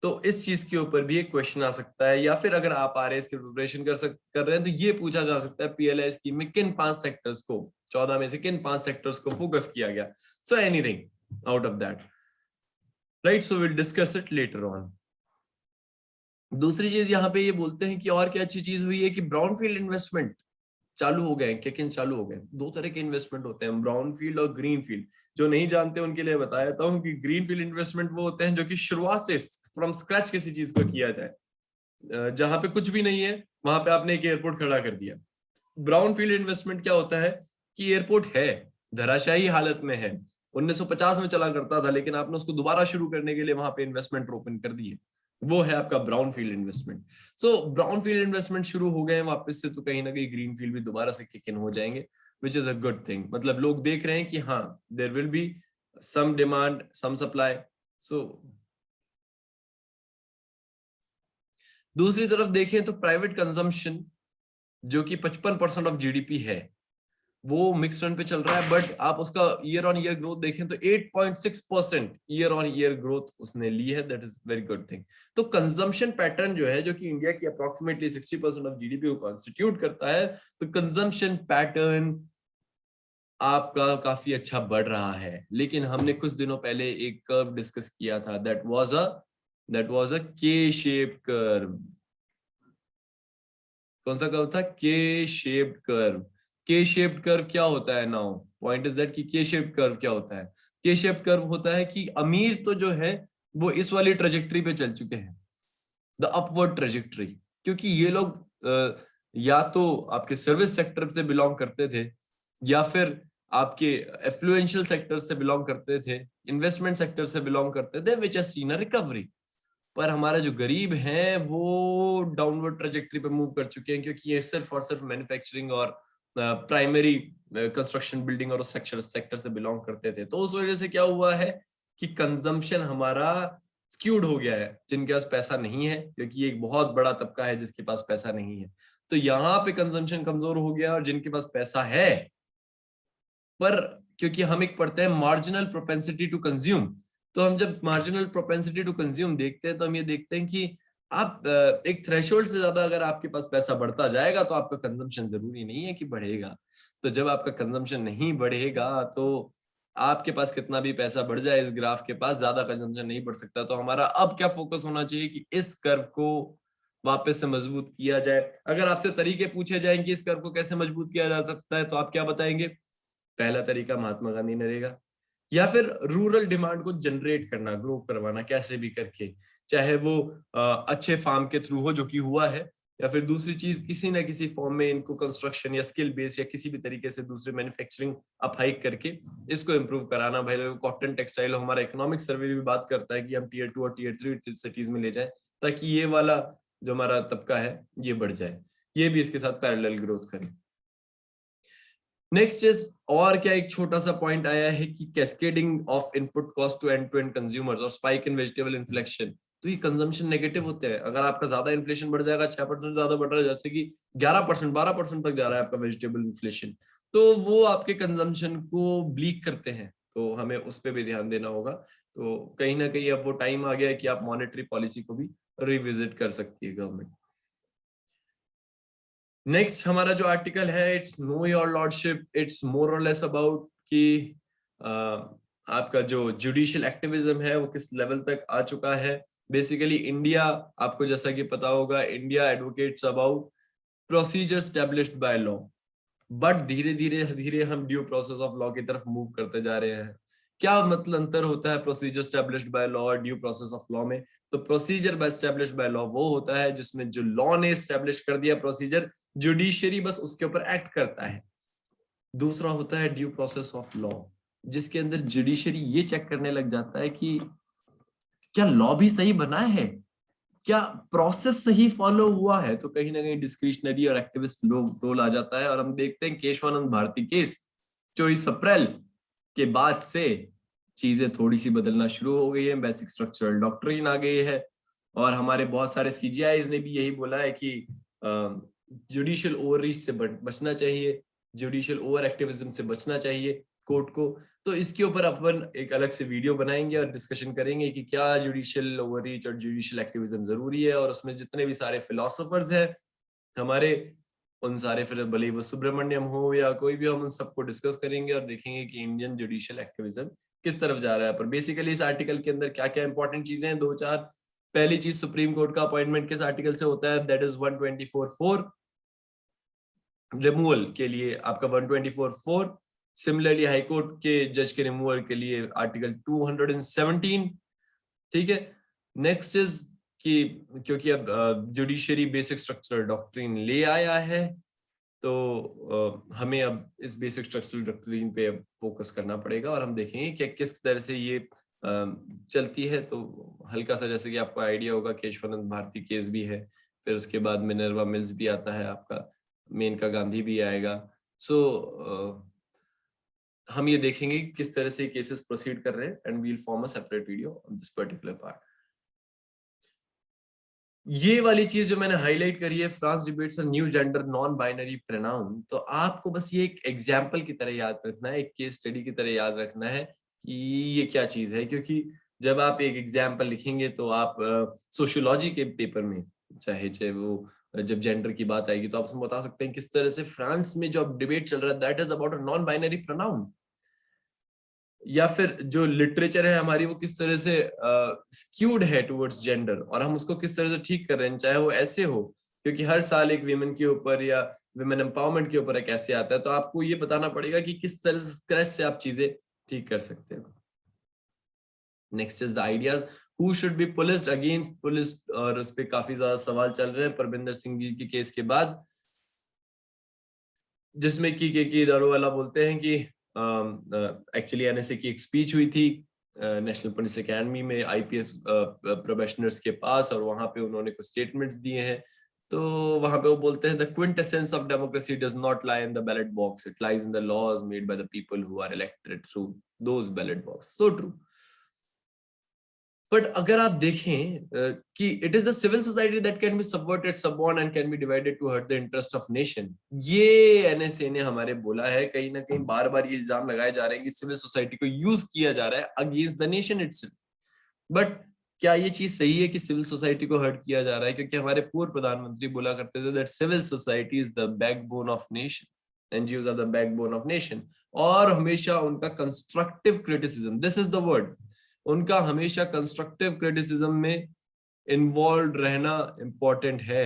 तो इस चीज के ऊपर भी एक क्वेश्चन आ सकता है, या फिर अगर आप आरएस की प्रिपरेशन कर रहे हैं, तो ये पूछा जा सकता है पीएलआई स्कीम में किन 5 सेक्टर्स को, 14 में से किन 5 सेक्टर्स को फोकस किया गया. So anything out of that, right. So will discuss it later on. दूसरी चीज यहाँ पे ये बोलते हैं कि और क्या अच्छी चीज हुई है कि ब्राउनफील्ड इन्वेस्टमेंट चालू हो गए, किक इन चालू हो गए। दो तरह के इन्वेस्टमेंट होते हैं, ब्राउन फील्ड और ग्रीन फील्ड। जो नहीं जानते उनके लिए बता देता हूँ कि ग्रीन फील्ड इन्वेस्टमेंट वो होते हैं जो कि शुरुआत से फ्रॉम स्क्रैच किसी चीज को किया जाए, जहां पे कुछ भी नहीं है वहां पे आपने एक एयरपोर्ट खड़ा कर दिया। ब्राउन फील्ड इन्वेस्टमेंट क्या होता है कि एयरपोर्ट है, धराशायी हालत में है, 1950 में चला करता था, लेकिन आपने उसको दोबारा शुरू करने के लिए वहां पे इन्वेस्टमेंट ओपन कर दिए, वो है आपका ब्राउन फील्ड इन्वेस्टमेंट। सो ब्राउन फील्ड इन्वेस्टमेंट शुरू हो गए हैं वापस से, तो कहीं ना कहीं ग्रीन फील्ड भी दोबारा से किक इन हो जाएंगे, which is a good thing. मतलब लोग देख रहे हैं कि हाँ, there will be some demand some supply. So दूसरी तरफ देखें तो प्राइवेट कंजम्पशन जो कि 55% ऑफ जीडीपी है, वो मिक्स रन पे चल रहा है, बट आप उसका ईयर ऑन ईयर ग्रोथ देखें तो 8.6% ईयर ऑन ईयर ग्रोथ उसने ली है। That is very good thing. तो कंजम्पशन पैटर्न जो है, जो कि इंडिया की अप्रोक्सीमेटली 60% ऑफ जीडीपी को कॉन्स्टिट्यूट करता है, तो कंजम्पशन पैटर्न आपका काफी अच्छा बढ़ रहा है। लेकिन हमने कुछ दिनों पहले एक कर्व डिस्कस किया था, दैट वाज अ के शेप्ड कर्व। कौन सा कर्व था? के शेप्ड कर्व। के शेप्ड कर्व क्या होता है? नाउ पॉइंट इज दैट कि के शेप्ड कर्व क्या होता है? के शेप्ड कर्व होता है कि अमीर तो जो है वो इस वाली ट्रेजेक्टरी पे चल चुके हैं, द अपवर्ड ट्रेजेक्टरी, क्योंकि ये लोग या तो आपके सर्विस सेक्टर से बिलोंग करते थे, या फिर आपके एफ्लुएंशियल सेक्टर से बिलोंग करते थे, इन्वेस्टमेंट सेक्टर से बिलोंग करते थे, which has seen a recovery. पर हमारा जो गरीब है वो डाउनवर्ड ट्रेजेक्टरी पे मूव कर चुके हैं, क्योंकि ये सिर्फ और सिर्फ मैन्युफैक्चरिंग और प्राइमरी कंस्ट्रक्शन बिल्डिंग और सेक्टर से बिलोंग करते थे। तो उस वजह से क्या हुआ है कि कंजम्पशन हमारा स्क्यूड हो गया है, जिनके पास पैसा नहीं है, क्योंकि ये एक बहुत बड़ा तबका है जिसके पास पैसा नहीं है, तो यहाँ पे कंजम्पशन कमजोर हो गया। और जिनके पास पैसा है, पर क्योंकि हम एक पढ़ते हैं मार्जिनल प्रोपेंसिटी टू कंज्यूम, तो हम जब मार्जिनल प्रोपेंसिटी टू कंज्यूम देखते हैं तो हम ये देखते हैं कि आप एक थ्रेशोल्ड से ज्यादा अगर आपके पास पैसा बढ़ता जाएगा तो आपका कंजम्पशन जरूरी नहीं है कि बढ़ेगा। तो जब आपका कंजम्पशन नहीं बढ़ेगा तो आपके पास कितना भी पैसा बढ़ जाए, इस ग्राफ के पास ज्यादा कंजम्पशन नहीं बढ़ सकता। तो हमारा अब क्या फोकस होना चाहिए कि इस कर्व को वापस से मजबूत किया जाए। अगर आपसे तरीके पूछे जाएं कि इस कर्व को कैसे मजबूत किया जा सकता है, तो आप क्या बताएंगे? पहला तरीका महात्मा गांधी नरेगा, या फिर रूरल डिमांड को जनरेट करना, ग्रो करवाना कैसे भी करके, चाहे वो अच्छे फार्म के थ्रू हो, जो कि हुआ है, या फिर दूसरी चीज किसी ना किसी फॉर्म में इनको कंस्ट्रक्शन या स्किल बेस या किसी भी तरीके से दूसरे मैन्युफैक्चरिंग अपहाइक करके इसको इंप्रूव कराना। भाई कॉटन टेक्सटाइल, हमारा इकोनॉमिक सर्वे भी बात करता है कि हम टीयर 2 और टीयर 3 सिटीज में ले जाए, ताकि ये वाला जो हमारा तबका है ये बढ़ जाए, ये भी इसके साथ पैरेलल ग्रोथ करे। नेक्स्ट इज, और क्या एक छोटा सा पॉइंट आया है कि cascading of input cost to end consumers और स्पाइक इन वेजिटेबल इन्फ्लेशन। तो ये कंजम्पशन नेगेटिव होते हैं। अगर आपका ज्यादा इन्फ्लेशन बढ़ जाएगा, 6% ज्यादा बढ़ रहा है, जैसे कि 11% 12% तक जा रहा है आपका वेजिटेबल इन्फ्लेशन, तो वो आपके कंजम्पशन को ब्लीक करते हैं, तो हमें उस पर भी ध्यान देना होगा। तो कहीं ना कहीं अब वो टाइम आ गया है कि आप मॉनेटरी पॉलिसी को भी रिविजिट कर सकती है गवर्नमेंट। नेक्स्ट हमारा जो आर्टिकल है, it's know your lordship, it's more और लेस अबाउट कि आपका जो जुडिशियल एक्टिविज्म है वो किस लेवल तक आ चुका है। बेसिकली इंडिया, आपको जैसा कि पता होगा, India advocates about procedure established by law, but धीरे धीरे धीरे हम ड्यू प्रोसेस ऑफ लॉ की तरफ मूव करते जा रहे हैं। क्या मतलब अंतर होता है प्रोसीजर स्टैब्लिश्ड बाय लॉ और ड्यू प्रोसेस ऑफ लॉ में? तो procedure bye established by law वो होता है जिसमें जो लॉ ने स्टैब्लिश कर दिया प्रोसीजर, जुडिशरी बस उसके ऊपर एक्ट करता है। दूसरा होता है ड्यू प्रोसेस ऑफ लॉ, जिसके अंदर जुडिशरी ये चेक करने लग जाता है कि क्या लॉ भी सही बना है, क्या प्रोसेस सही फॉलो हुआ है। तो कहीं ना कहीं डिस्क्रिशनरी और एक्टिविस्ट रोल आ जाता है। और हम देखते हैं केशवानंद भारती केस 24 अप्रैल के बाद से चीजें थोड़ी सी बदलना शुरू हो गई है, बेसिक स्ट्रक्चरल डॉक्ट्रिन आ गई है। और हमारे बहुत सारे सीजीआईज ने भी यही बोला है कि जुडिशियल ओवररीच से बचना चाहिए, जुडिशियल ओवर एक्टिविज्म से बचना चाहिए कोर्ट को। तो इसके ऊपर अपन एक अलग से वीडियो बनाएंगे और डिस्कशन करेंगे कि क्या जुडिशियल ओवररीच और जुडिशियल एक्टिविज्म जरूरी है, और उसमें जितने भी सारे फिलोसोफर्स हैं हमारे, उन सारे, फिर भले वो सुब्रमण्यम हो या कोई भी, हम उन सबको डिस्कस करेंगे और देखेंगे कि इंडियन जुडिशियल एक्टिविज्म किस तरफ जा रहा है। पर बेसिकली इस आर्टिकल के अंदर क्या क्या इंपॉर्टेंट चीजें हैं, दो चार पहली चीज सुप्रीम कोर्ट का अपॉइंटमेंट किस आर्टिकल से होता है, दैट इज 124(4). रिमूवल के लिए आपका 124(4). सिमिलरली हाई कोर्ट के जज के रिमूवल के लिए आर्टिकल 217। ठीक है। नेक्स्ट इज कि क्योंकि अब जुडिशरी बेसिक स्ट्रक्चरल डॉक्ट्रिन ले आया है, तो हमें अब इस बेसिक स्ट्रक्चरल डॉक्ट्रिन पे फोकस करना पड़ेगा और हम देखेंगे कि किस तरह से ये चलती है। तो हल्का सा जैसे कि आपको आइडिया होगा कि यशवंत भारती केस भी है, फिर उसके बाद मिनर्वा मिल्स भी आता है, आपका मेनका गांधी भी आएगा। सो हम ये देखेंगे किस तरह से केसेस प्रोसीड कर रहे हैं and we'll form a separate video on this particular part. ये वाली चीज जो मैंने हाईलाइट करी है, France debates on new gender non binary pronoun, तो आपको बस ये एक एग्जांपल की तरह याद रखना है, एक केस स्टडी की तरह याद रखना है कि ये क्या चीज है। क्योंकि जब आप एक एग्जांपल लिखेंगे तो आप सोशियोलॉजी के पेपर में चाहे वो जब जेंडर की बात आएगी तो आप उसमें बता सकते हैं किस तरह से फ्रांस में जो डिबेट चल रहा है that is about a non binary pronoun. या फिर जो लिटरेचर है हमारी वो किस तरह से स्क्यूड है टुवर्ड्स जेंडर, और हम उसको किस तरह से ठीक कर रहे हैं, चाहे वो ऐसे हो। क्योंकि हर साल एक विमेन के ऊपर या विमेन एम्पावरमेंट के ऊपर एक ऐसे आता है, तो आपको ये बताना पड़ेगा कि किस तरह से क्रैश से आप चीजें ठीक कर सकते हो। Next is the ideas who should be policed against police, और उस पर काफी ज्यादा सवाल चल रहे हैं परविंदर सिंह जी के केस के बाद, जिसमें कि के दारोवाला बोलते हैं कि एक्चुअली एनएसए की एक स्पीच हुई थी नेशनल पुलिस एकेडमी में आईपीएस प्रोबेशनर्स के पास, और वहां पे उन्होंने कुछ स्टेटमेंट दिए हैं। तो वहां पे वो बोलते हैं the quintessence of democracy does not lie in the ballot box, it lies in the laws made by the people who are elected through those ballot boxes. So true. But अगर आप देखें कि it is the civil society that can be subverted, subvert and can be divided to hurt the interest of nation, ये एनएसए ने हमारे बोला है। कहीं ना कहीं बार बार ये इल्जाम लगाए जा रहे हैं कि सिविल सोसाइटी को यूज किया जा रहा है against the nation itself. But क्या ये चीज सही है कि सिविल सोसाइटी को हर्ट किया जा रहा है? क्योंकि हमारे पूर्व प्रधानमंत्री बोला करते थे that civil society is the backbone of nation, NGOs are the backbone of nation. और हमेशा उनका constructive criticism, this is the word, उनका हमेशा कंस्ट्रक्टिव क्रिटिसिज्म में इन्वॉल्व रहना इंपॉर्टेंट है।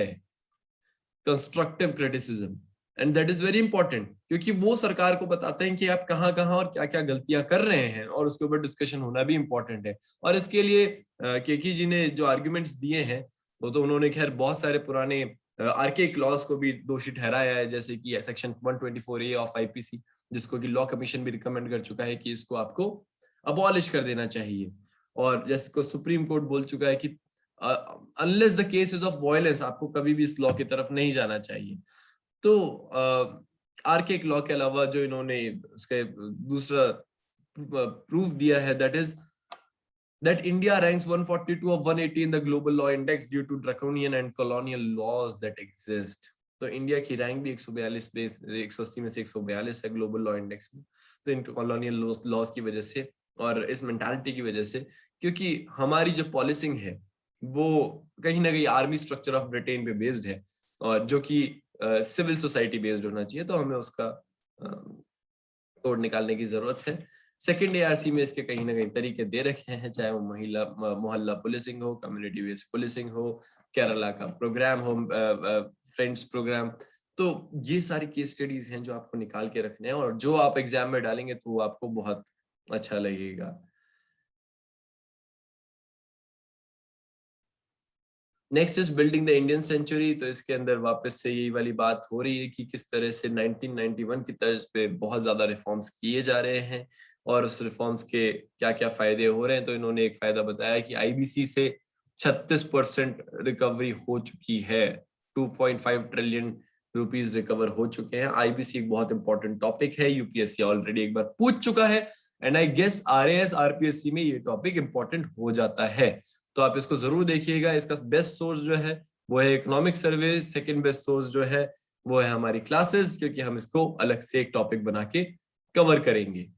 Constructive criticism, and that is very important, क्योंकि वो सरकार को बताते हैं कि आप कहां कहां और क्या क्या गलतियां कर रहे हैं, और उसके ऊपर डिस्कशन होना भी इंपॉर्टेंट है। और इसके लिए केकी जी ने जो आर्ग्यूमेंट्स दिए हैं, वो तो उन्होंने खैर बहुत सारे पुराने आरके क्लॉज को भी दोषी ठहराया है, जैसे कि सेक्शन 124A ऑफ आईपीसी, जिसको कि लॉ कमीशन भी रिकमेंड कर चुका है कि इसको आपको अबॉलिश कर देना चाहिए। और जैसे को सुप्रीम कोर्ट बोल चुका है कि unless the cases of violence, आपको कभी भी इस लॉ की तरफ नहीं जाना चाहिए। तो आरके लॉ के अलावा जो इन्होंने उसके दूसरा प्रूफ दिया है, that is that India ranks 142 of 180 in the global law index due to draconian and colonial laws that exist. तो इंडिया की रैंक भी 142 बेस 180 में से 142 है ग्लोबल लॉ इंडेक्स में। तो इन कॉलोनियल लॉज की वजह से और इस मेंटालिटी की वजह से, क्योंकि हमारी जो पॉलिसिंग है वो कहीं ना कहीं आर्मी स्ट्रक्चर ऑफ ब्रिटेन पे बेस्ड है, और जो कि सिविल सोसाइटी बेस्ड होना चाहिए, तो हमें उसका तोड़ निकालने की जरूरत है। सेकेंड एआरसी में इसके कहीं ना कहीं तरीके दे रखे हैं, चाहे वो महिला मोहल्ला पुलिसिंग हो, कम्युनिटी बेस्ड पुलिसिंग हो, केरला का प्रोग्राम हो, फ्रेंड्स प्रोग्राम। तो ये सारी केस स्टडीज हैं जो आपको निकाल के रखने हैं, और जो आप एग्जाम में डालेंगे तो वो आपको बहुत अच्छा लगेगा। Next is building the Indian century. तो इसके अंदर वापस से यही वाली बात हो रही है कि किस तरह से 1991 की तर्ज पे बहुत ज्यादा रिफॉर्म्स किए जा रहे हैं, और उस रिफॉर्म्स के क्या क्या फायदे हो रहे हैं। तो इन्होंने एक फायदा बताया कि आईबीसी से 36% रिकवरी हो चुकी है, 2.5 ट्रिलियन रुपीज रिकवर हो चुके हैं। आईबीसी एक बहुत इंपॉर्टेंट टॉपिक है, यूपीएससी ऑलरेडी एक बार पूछ चुका है, and I guess RAS RPSC में ये टॉपिक इंपॉर्टेंट हो जाता है। तो आप इसको जरूर देखिएगा। इसका बेस्ट सोर्स जो है वो है इकोनॉमिक सर्वे, सेकंड बेस्ट सोर्स जो है वो है हमारी क्लासेस, क्योंकि हम इसको अलग से एक टॉपिक बना के कवर करेंगे।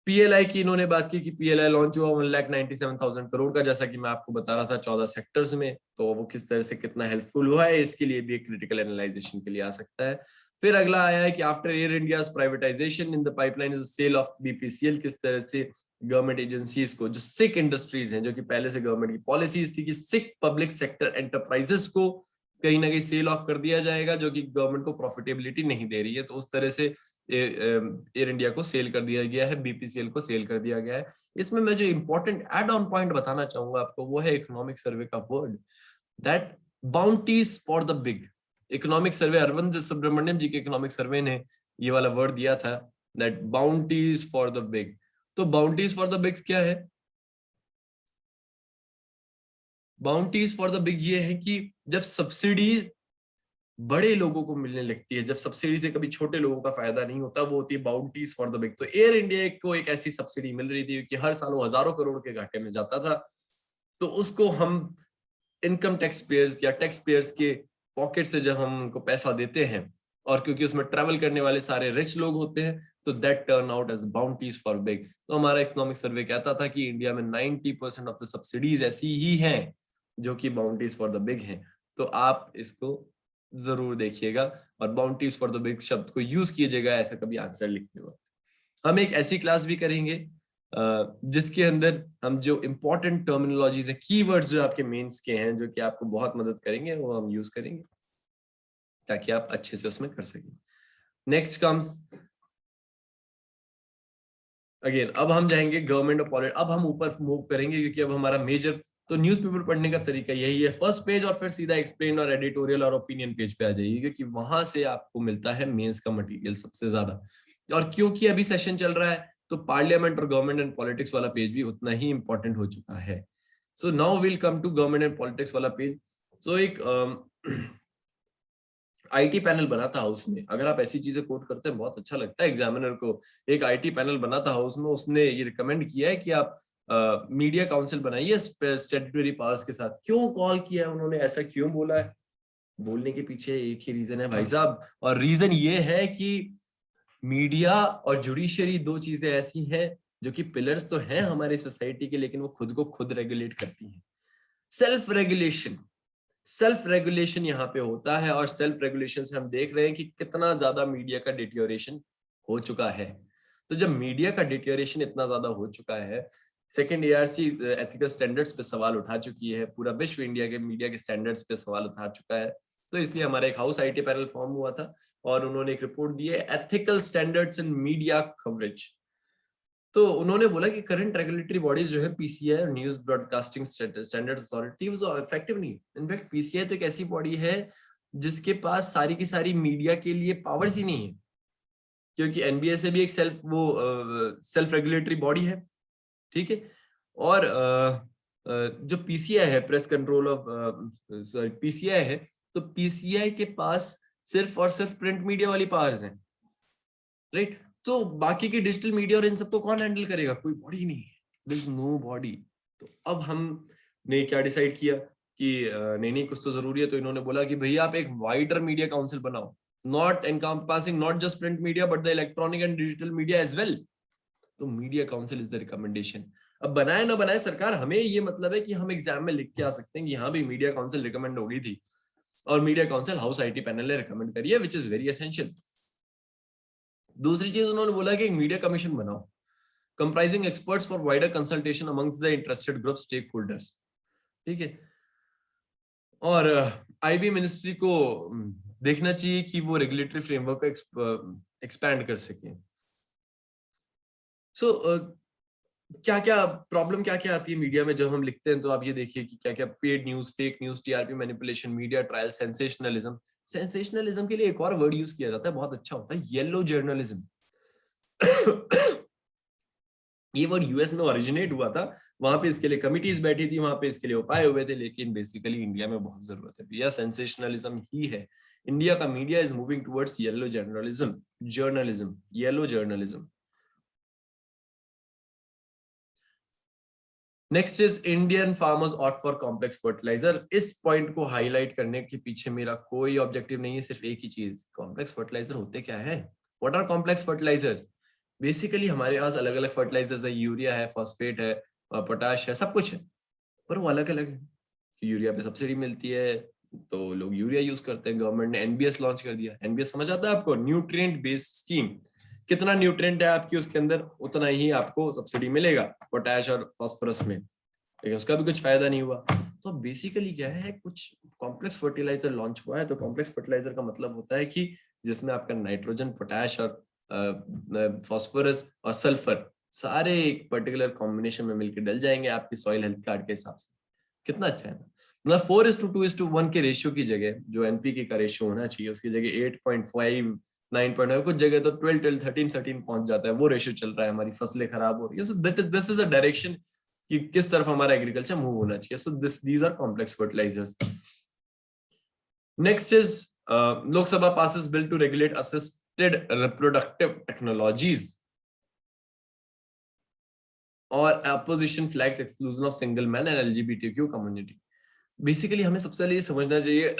पीएलआई की इन्होंने बात की कि पीएलआई लॉन्च हुआ 1,97,000 करोड़ का, जैसा कि मैं आपको बता रहा था 14 सेक्टर्स में। तो वो किस तरह से कितना हेल्पफुल हुआ है, इसके लिए भी एक क्रिटिकल एनालाइजेशन के लिए आ सकता है। फिर अगला आया है कि after Air India's privatisation in the pipeline is sale of BPCL, किस तरह से गवर्नमेंट एजेंसीज को, जो सिक इंडस्ट्रीज हैं, जो कि पहले से गवर्नमेंट की पॉलिसीज थी कि सिक पब्लिक सेक्टर एंटरप्राइजेस को कहीं ना कहीं सेल ऑफ कर दिया जाएगा, जो कि गवर्नमेंट को प्रॉफिटेबिलिटी नहीं दे रही है, तो उस तरह से एयर इंडिया को सेल कर दिया गया है, बीपीसीएल को सेल कर दिया गया है। इसमें मैं जो इंपॉर्टेंट एड ऑन पॉइंट बताना चाहूंगा आपको, वो है इकोनॉमिक सर्वे का word, that bounties for the big. Economic survey, Arvind Subramanian ji के इकोनॉमिक सर्वे ने ये वाला वर्ड दिया था, that bounties for the big. तो बाउंटीज फॉर द बिग क्या है? बाउंटीज फॉर द बिग ये है कि जब सब्सिडी बड़े लोगों को मिलने लगती है, जब सब्सिडी से कभी छोटे लोगों का फायदा नहीं होता, वो होती है बाउंटीज फॉर द बिग। तो एयर इंडिया को एक ऐसी सब्सिडी मिल रही थी कि हर साल वो हजारों करोड़ के घाटे में जाता था, तो उसको हम इनकम टैक्स पेयर्स या टैक्स पेयर्स के पॉकेट से जब हम उनको पैसा देते हैं, और क्योंकि उसमें ट्रैवल करने वाले सारे रिच लोग होते हैं, तो that turn out as bounties for big. तो हमारा इकोनॉमिक सर्वे कहता था कि इंडिया में 90% ऑफ द सब्सिडीज ऐसी ही हैं जो कि बाउंटीज फॉर द बिग हैं। तो आप इसको जरूर देखिएगा और बाउंटीज फॉर द बिग शब्द को यूज कीजिएगा ऐसा कभी आंसर लिखते वक्त। हम एक ऐसी क्लास भी करेंगे जिसके अंदर हम जो इंपॉर्टेंट टर्मिनोलॉजीज है, कीवर्ड्स जो आपके मेंस के हैं, जो कि आपको बहुत मदद करेंगे, वो हम यूज करेंगे ताकि आप अच्छे से उसमें कर सकें। नेक्स्ट कम्स अगेन, अब हम जाएंगे गवर्नमेंट ऑफ पॉलिटिक्स। अब हम ऊपर मूव करेंगे क्योंकि अब हमारा मेजर, तो न्यूज़पेपर पढ़ने का तरीका यही है, फर्स्ट पेज और फिर सीधा एक्सप्लेन और एडिटोरियल और ओपिनियन पेज पे आ जाइए, क्योंकि वहां से आपको मिलता है मेंस का मटेरियल सबसे ज्यादा। और क्योंकि अभी सेशन चल रहा है, तो पार्लियामेंट और गवर्नमेंट एंड पॉलिटिक्स वाला पेज भी उतना ही इंपॉर्टेंट हो चुका है। So now we'll come to government and politics वाला पेज। सो एक आईटी पैनल बना था हाउस में, अगर आप ऐसी चीजें कोट करते हैं बहुत अच्छा लगता है एग्जामिनर को। एक आईटी पैनल बना था हाउस में, उसने ये रिकमेंड किया है कि आप मीडिया काउंसिल बनाइए स्टैट्यूटरी पावर्स के साथ। क्यों कॉल किया है उन्होंने, ऐसा क्यों बोला है? बोलने के पीछे एक ही रीजन है भाई साहब, और रीजन ये है कि मीडिया और जुडिशरी दो चीजें ऐसी हैं जो कि पिलर्स तो हैं हमारी सोसाइटी के, लेकिन वो खुद को खुद रेगुलेट करती हैं। सेल्फ रेगुलेशन, सेल्फ रेगुलेशन यहाँ पे होता है, और सेल्फ रेगुलेशन से हम देख रहे हैं कि कितना ज्यादा मीडिया का डिटेरियोरेशन हो चुका है। तो जब मीडिया का डिटेरियोरेशन इतना ज्यादा हो चुका है, सेकंड एआरसी एथिकल स्टैंडर्ड्स पे सवाल उठा चुकी है, पूरा विश्व इंडिया के मीडिया के स्टैंडर्ड्स पे सवाल उठा चुका है, तो इसलिए हमारा एक हाउस आईटी पैनल फॉर्म हुआ था और उन्होंने एक रिपोर्ट दी है, ethical standards in media coverage. तो उन्होंने बोला कि करंट रेगुलेटरी बॉडीज जो है, PCI, news broadcasting standards authority, वो इफेक्टिव नहीं। इनफैक्ट पीसीआई तो एक ऐसी बॉडी है जिसके पास सारी की सारी मीडिया के लिए पावर्स ही नहीं है, क्योंकि एनबीए से भी एक सेल्फ रेगुलेटरी बॉडी है, ठीक है। और जो पीसीआई है, press control of sorry PCI है, तो पीसीआई के पास सिर्फ और सिर्फ प्रिंट मीडिया वाली पावर्स हैं, राइट। तो बाकी की डिजिटल मीडिया और इन सबको कौन हैंडल करेगा? कोई बॉडी नहीं है, देयर इज नो बॉडी। तो अब हमने क्या डिसाइड किया कि नहीं नहीं कुछ तो जरूरी है, तो इन्होंने बोला कि भैया आप एक वाइडर मीडिया काउंसिल बनाओ, not encompassing not just print media but the electronic and digital media as well. तो media council is the recommendation. अब बनाए ना बनाए सरकार, हमें ये मतलब है कि हम एग्जाम में लिख के आ सकते हैं कि हाँ भी मीडिया काउंसिल रिकमेंड हो गई थी, और media council house IT panel ने रिकमेंड करी है, विच इज वेरी एसेंशियल। दूसरी चीज उन्होंने बोला कि एक मीडिया कमीशन बनाओ, comprising experts for wider consultation amongst the interested group stakeholders, ठीक है। और आईबी मिनिस्ट्री को देखना चाहिए कि वो रेगुलेटरी फ्रेमवर्क को एक्सपैंड कर सके। सो क्या क्या प्रॉब्लम क्या क्या आती है मीडिया में जब हम लिखते हैं, तो आप ये देखिए कि क्या क्या paid news, fake news, TRP manipulation, media trial, sensationalism. Sensationalism के लिए एक और वर्ड यूज किया जाता है, बहुत अच्छा होता है, येलो जर्नलिज्म। ये वर्ड यूएस में ओरिजिनेट हुआ था, वहां पे इसके लिए कमिटीज बैठी थी, वहां पे इसके लिए उपाय हुए थे, लेकिन बेसिकली इंडिया में बहुत जरूरत है भैया सेंसेशनलिज्म ही है। इंडिया का media is moving towards yellow journalism, journalism, yellow journalism. Next is Indian farmers opt for complex fertiliser. इस पॉइंट को हाईलाइट करने के पीछे मेरा कोई ऑब्जेक्टिव नहीं है, सिर्फ एक ही चीज, कॉम्प्लेक्स फर्टिलाइजर होते क्या है? What are complex fertilisers? Basically हमारे पास अलग अलग फर्टिलाइजर्स है, यूरिया है, फॉस्फेट है, पोटाश है, सब कुछ है, पर वो अलग अलग है। यूरिया पे सब्सिडी मिलती है तो लोग यूरिया यूज करते हैं, गवर्नमेंट ने एनबीएस लॉन्च कर दिया। एनबीएस समझ आता है आपको? Nutrient based scheme. कितना न्यूट्रिएंट है आपकी उसके अंदर, उतना ही आपको सब्सिडी मिलेगा पोटैश और फास्फोरस में, लेकिन उसका भी कुछ फायदा नहीं हुआ। तो बेसिकली क्या है, कुछ कॉम्प्लेक्स फर्टिलाइजर लॉन्च हुआ है। तो कॉम्प्लेक्स फर्टिलाइजर का मतलब होता है कि जिसमें आपका नाइट्रोजन, पोटैश और फास्फोरस और सल्फर सारे एक पर्टिकुलर कॉम्बिनेशन में मिलकर डल जाएंगे आपकी सॉइल हेल्थ कार्ड के हिसाब से। कितना अच्छा है ना, मतलब 4:2:1 के रेशियो की जगह जो एनपीके का रेशियो होना चाहिए उसकी जगह 8.5, 9.5, कुछ जगह तो 12, 13 पहुंच जाता है, वो रेशियो चल रहा है। हमारी फसलें खराब हो रही है। So this is a direction कि किस तरफ हमारा एग्रीकल्चर मूव होना चाहिए। So these are complex fertilisers. Next is Lok Sabha passes bill to regulate assisted reproductive technologies, और opposition flags exclusion of single men and LGBTQ community। Basically हमें सबसे पहले ये समझना चाहिए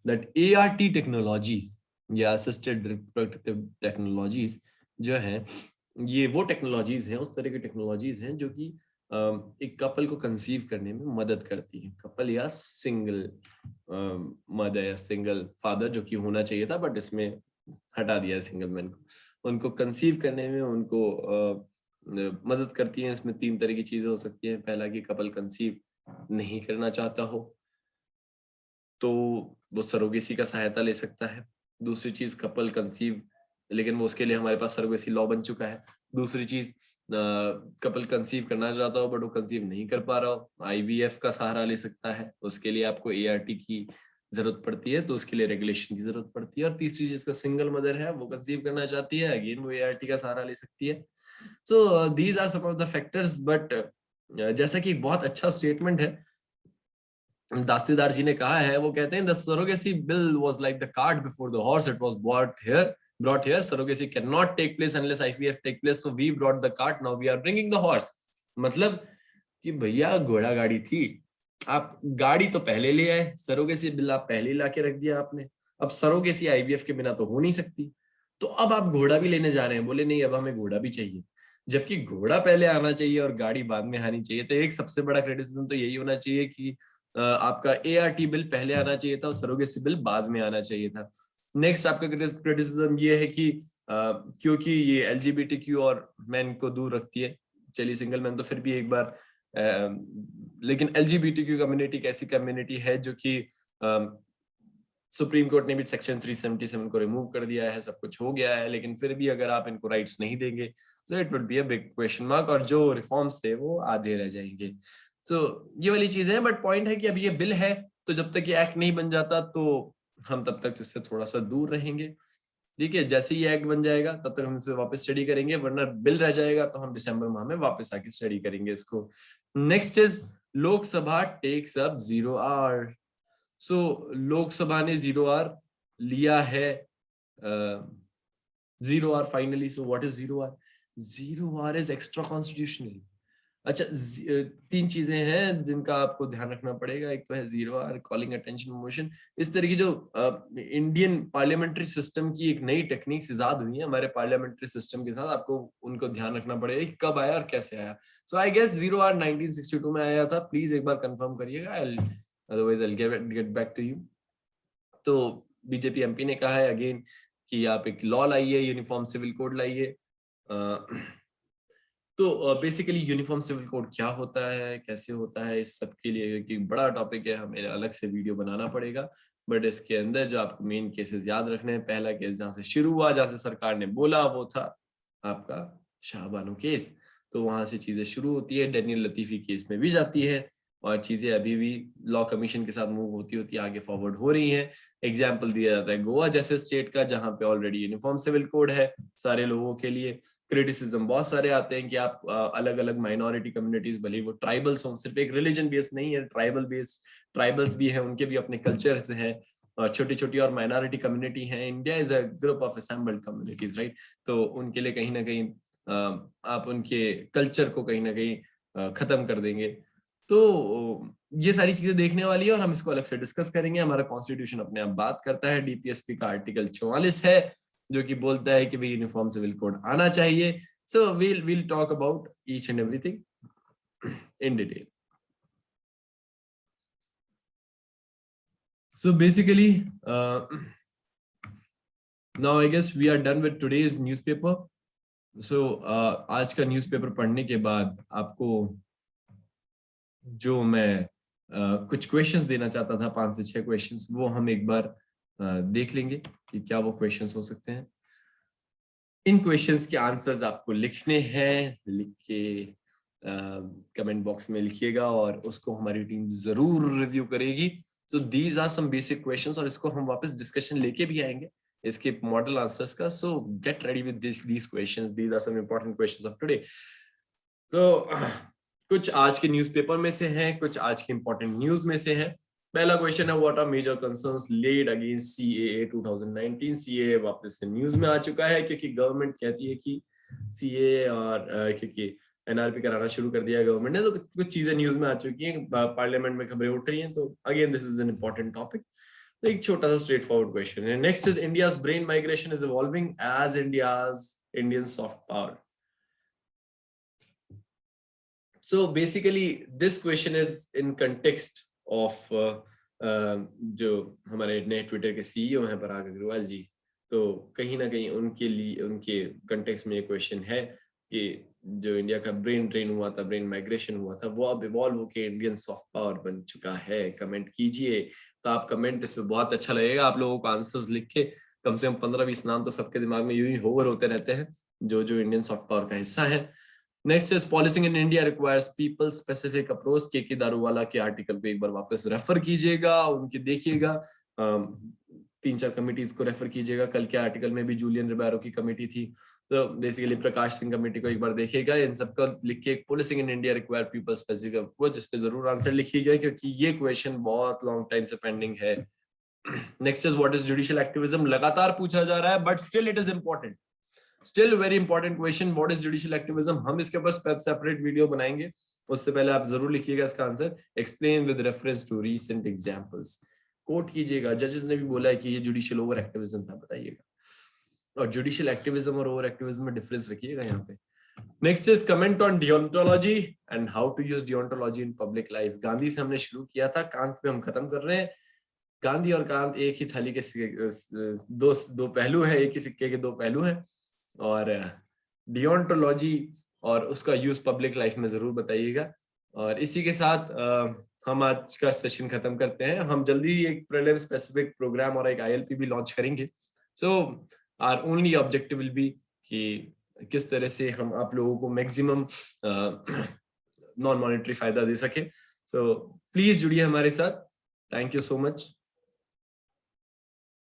that ART technologies या assisted reproductive technologies जो है, ये वो टेक्नोलॉजीज हैं, उस तरह की टेक्नोलॉजीज हैं जो कि एक कपल को कंसीव करने में मदद करती है। कपल या सिंगल मदर या सिंगल फादर जो कि होना चाहिए था, बट इसमें हटा दिया है सिंगल मैन को। उनको कंसीव करने में उनको मदद करती है। इसमें 3 तरह की चीजें हो सकती हैं। पहला कि कपल कंसीव नहीं करना चाहता हो तो वो सरोगेसी का सहायता ले सकता है। दूसरी चीज, कपल कंसीव, लेकिन वो उसके लिए हमारे पास सरोगेसी लॉ बन चुका है। दूसरी चीज, कपल कंसीव करना चाहता हो बट वो कंसीव नहीं कर पा रहा हो, आईवीएफ का सहारा ले सकता है। उसके लिए आपको एआरटी की जरूरत पड़ती है, तो उसके लिए रेगुलेशन की जरूरत पड़ती है। और तीसरी चीज, का सिंगल मदर है वो कंसीव करना चाहती है, अगेन वो एआरटी का सहारा ले सकती है। So these are some of the factors. But जैसा कि बहुत अच्छा स्टेटमेंट है दास्तीदार जी ने कहा है, वो कहते हैं the surrogacy bill was like the cart before the horse, it was brought here, surrogacy cannot take place unless IVF take place, so we brought the cart, now we are bringing the horse। मतलब कि भैया घोड़ा गाड़ी थी, आप गाड़ी तो पहले ले आए, सरोगेसी बिल आप पहले ला के रख दिया आपने। अब सरोगेसी आईवीएफ के बिना तो हो नहीं सकती, तो अब आप घोड़ा भी लेने जा रहे हैं। बोले नहीं, अब हमें घोड़ा भी चाहिए, जबकि घोड़ा पहले आना चाहिए और गाड़ी बाद में आनी चाहिए। तो एक सबसे बड़ा क्रिटिसिज्म तो यही होना चाहिए कि आपका एआरटी बिल पहले आना चाहिए था और सरोगेसी बिल बाद में आना चाहिए था। नेक्स्ट आपका क्रिटिसिज्म ये है कि क्योंकि ये एलजीबीटीक्यू और मैन को दूर रखती है। चलिए सिंगल मैन तो फिर भी एक बार, लेकिन एलजीबीटीक्यू कम्युनिटी एक ऐसी कम्युनिटी है जो कि सुप्रीम कोर्ट ने भी सेक्शन 377 को रिमूव कर दिया है, सब कुछ हो गया है, लेकिन फिर भी अगर आप इनको राइट्स नहीं देंगे so it would be a big question mark, और जो रिफॉर्म्स थे वो आधे रह जाएंगे। सो ये वाली चीजें हैं। बट पॉइंट है कि अब ये बिल है, तो जब तक ये एक्ट नहीं बन जाता तो हम तब तक इससे थोड़ा सा दूर रहेंगे। ठीक है, जैसे ही एक्ट बन जाएगा तब तक हम इस पे वापस स्टडी करेंगे, वरना बिल रह जाएगा तो हम दिसंबर माह में वापस आके स्टडी करेंगे इसको। Next is Lok Sabha takes up 0R। So Lok Sabha ने 0R लिया है, 0R finally. So what is 0R? 0R is extra constitutional. अच्छा, 3 चीजें हैं जिनका आपको ध्यान रखना पड़ेगा। एक तो है 0R, कॉलिंग अटेंशन मोशन। इस तरह की जो इंडियन पार्लियामेंट्री सिस्टम की एक नई टेक्निक्स इजाद हुई है हमारे पार्लियामेंट्री सिस्टम के साथ, आपको उनको ध्यान रखना पड़ेगा कि कब आया और कैसे आया। सो आई गेस 0R 1962 में आया था। प्लीज एक बार कंफर्म करिएगा, otherwise I will get back to you. तो बीजेपी एमपी ने कहा है अगेन कि आप एक लॉ लाइए, यूनिफॉर्म सिविल कोड लाइए। तो बेसिकली यूनिफॉर्म सिविल कोड क्या होता है, कैसे होता है, इस सब के लिए एक बड़ा टॉपिक है, हमें अलग से वीडियो बनाना पड़ेगा। बट इसके अंदर जो आपको मेन केसेस याद रखने हैं, पहला केस जहां से शुरू हुआ, जहां से सरकार ने बोला, वो था आपका शाहबानो केस। तो वहां से चीजें शुरू होती है, डेनियल लतीफी केस में भी जाती है, और चीजें अभी भी लॉ कमीशन के साथ मूव होती होती आगे फॉरवर्ड हो रही हैं। एग्जाम्पल दिया जाता है गोवा जैसे स्टेट का, जहां पे ऑलरेडी यूनिफॉर्म सिविल कोड है सारे लोगों के लिए। क्रिटिसिज्म बहुत सारे आते हैं कि आप अलग अलग माइनॉरिटी कम्युनिटीज, भले वो ट्राइबल्स हों, सिर्फ एक रिलीजन बेस्ड नहीं है, ट्राइबल बेस्ड, ट्राइबल्स भी हैं, उनके भी अपने कल्चर्स हैं, छोटी छोटी और माइनॉरिटी कम्युनिटी है। India is a group of assembled communities, right. तो उनके लिए कहीं ना कहीं आप उनके कल्चर को कहीं ना कहीं खत्म कर देंगे। तो ये सारी चीजें देखने वाली है और हम इसको अलग से डिस्कस करेंगे। हमारा कॉन्स्टिट्यूशन अपने आप बात करता है, डीपीएसपी का आर्टिकल 44 है जो कि बोलता है कि भाई यूनिफॉर्म सिविल कोड आना चाहिए। सो we'll talk about each and everything in detail. So basically Now I guess we are done with today's newspaper. So आज का न्यूज़पेपर पढ़ने के बाद आपको जो मैं कुछ क्वेश्चंस देना चाहता था, 5 से 6 क्वेश्चंस, वो हम एक बार देख लेंगे कि क्या वो क्वेश्चंस हो सकते हैं। इन क्वेश्चंस के आंसर्स आपको लिखने हैं, लिख के कमेंट बॉक्स में लिखिएगा और उसको हमारी टीम जरूर रिव्यू करेगी। So these are some basic questions और इसको हम वापस डिस्कशन लेके भी आएंगे इसके मॉडल आंसर्स का। So get ready with these questions, these are some important questions of today. तो कुछ आज के न्यूज़पेपर में से हैं, कुछ आज के इंपॉर्टेंट न्यूज में से हैं। पहला क्वेश्चन है, what are major concerns led against CAA 2019? CAA वापस से न्यूज में आ चुका है क्योंकि गवर्नमेंट कहती है कि सीएए और क्योंकि एनआरपी कराना शुरू कर दिया है गवर्नमेंट ने, तो कुछ चीजें न्यूज में आ चुकी हैं, पार्लियामेंट में खबरें उठ रही हैं। तो again this is an important topic. तो एक छोटा सा स्ट्रेट फॉरवर्ड क्वेश्चन है। Next is, India's brain migration is evolving as Indian soft power. So basically this question is in context of जो हमारे नए ट्विटर के सीईओ हैं पराग अग्रवाल जी, तो कहीं ना कहीं उनके लिए, उनके कंटेक्स्ट में ये क्वेश्चन है कि जो इंडिया का ब्रेन ड्रेन हुआ था, ब्रेन माइग्रेशन हुआ था, वो अब इवॉल्व होकर इंडियन सॉफ्ट पावर बन चुका है। कमेंट कीजिए। तो आप कमेंट इस पे बहुत अच्छा लगेगा, आप लोगों को आंसर्स लिख के कम से कम 15-20 नाम तो सबके दिमाग में यूं ही होवर होते रहते हैं जो जो इंडियन सॉफ्ट पावर का हिस्सा है। Next is, policing in India requires people specific approach. K Daruwala के आर्टिकल को एक बार वापस रेफर कीजिएगा, उनकी देखिएगा, 3-4 कमिटीज को रेफर कीजिएगा। कल के आर्टिकल में भी जूलियन रिबेरो की कमेटी थी, तो बेसिकली प्रकाश सिंह कमेटी को एक बार देखिएगा। इन सबका लिख के policing in India require people specific approach, जिस पे जरूर आंसर लिखिएगा क्योंकि ये क्वेश्चन बहुत लॉन्ग टाइम से पेंडिंग है। Next is, what is judicial activism? लगातार पूछा जा रहा है but still it is important, still very important question. What is judicial activism? हम इसके ऊपर सेपरेट वीडियो बनाएंगे, उससे पहले आप जरूर लिखिएगा इसका answer. Explain with reference to recent examples. Quote कीजिएगा, जजेस ने भी बोला है कि ये जुडिशियल ओवर एक्टिविज्म था, बताइएगा। और जुडिशियल एक्टिविज्म और ओवर एक्टिविज्म में डिफरेंस रखिएगा यहाँ पे। Next is, comment on deontology and how to use deontology in public life. Gandhi से हमने शुरू किया था, कांत पे हम खत्म कर रहे हैं। गांधी और कांत एक ही थाली के दो पहलू है, एक ही सिक्के के दो पहलू हैं। और डियोंटोलॉजी और उसका यूज पब्लिक लाइफ में जरूर बताइएगा। और इसी के साथ हम आज का सेशन खत्म करते हैं। हम जल्दी एक प्रीलिम स्पेसिफिक प्रोग्राम और एक आईएलपी भी लॉन्च करेंगे। So our only objective will be कि किस तरह से हम आप लोगों को मैक्सिमम नॉन मॉनेटरी फायदा दे सके। सो प्लीज जुड़िए हमारे साथ। Thank you so much.